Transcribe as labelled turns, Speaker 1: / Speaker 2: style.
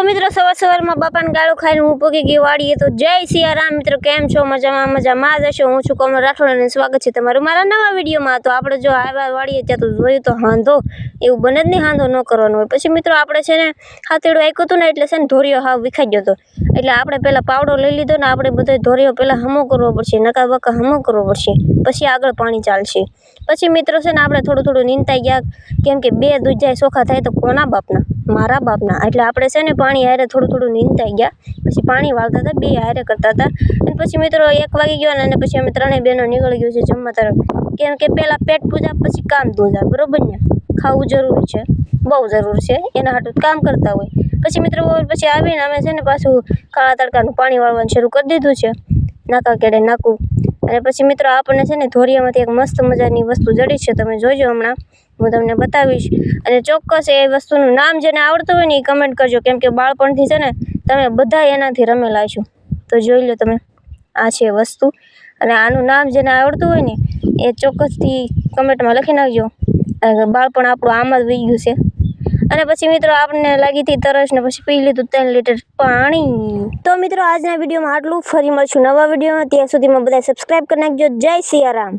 Speaker 1: तो मित्रों सवार में बापा ने गाळो खाई हूँ पगी गई वाड़ीए। तो जय सियाराम मित्रों, केम छो? मजा में जशो। हूँ छू कमल राठोड ने स्वागत है तमारुं मारा नवा विडियो में। तो आपणे जो आव्या वाड़ीए त्यां तो जोयुं तो हांधो एवुं बने ज नहीं, हांधो न करवानो होय। पछी मित्रों आपणे छे ने हाथेडुं आक्युं हतुं ने एटले छे ने धोरियो हाव विखाई गयो तो, एटले आपणे पेला पावडो लई लीधो ने आपणे बधो धोरियो पेला हमो करवो पड़शे, नका बका हमो करवो पड़शे, पछी आगळ पाणी चालशे। पछी मित्रों छे ने आपणे थोडुं थोडुं नींदाई गया, केम के बे दूजा सोखा थाय तो कोना बापना? मारा बापना। एटले आपणे छे ने पाणी हारे थोडुं थोडुं नींदाई गया, पछी पाणी वाळता था, बे हारे करता था। अने पछी मित्रों 1 वागी गयो ने पछी अमे त्रणेय बेनो निकळी गयो छे जमवा तरफ, केम के पेला पेट पूजा पछी काम दूजा, बरोबर ने? खावुं जरूरी छे, बहु जरूरी छे, एना हाटुं काम करता होय। पछी मित्रों पछी आवीने अमे छे ने पाछुं काळा तड़कानुं पाणी वाळवानुं शरू करी दीधुं छे, नाका केडे नाकું। अने पछी मित्रों आपणे छे ने धोरियामांथी एक मस्त मजानी वस्तु जड़ी छे, तमे जोजो हमणां हूँ तमने बतावीश। अने चोक्कस ए वस्तुनुं नाम जेने आवडतुं होय ने ई कमेंट करजो, केम के बाळपणथी छे ने तमे बधा एनाथी रमेला हशो। तो जोई लो तमे, आ छे वस्तु अने आनुं नाम जेने आवडतुं होय ने ए चोक्कसथी कमेंट में लखी नाखजो। बाळपण आपणुं आम ज वही गयुं छे। अने पछी मित्रों आपने लागी थी तरस ने पछी पी लीधुं 3 लीटर पाणी। तो मित्रों आजना विडियो में आटलुं, फरी मळशुं नवा विडियो में, त्यां सुधीमां बधाए सब्सक्राइब करी नाखजो। जय सियाराम।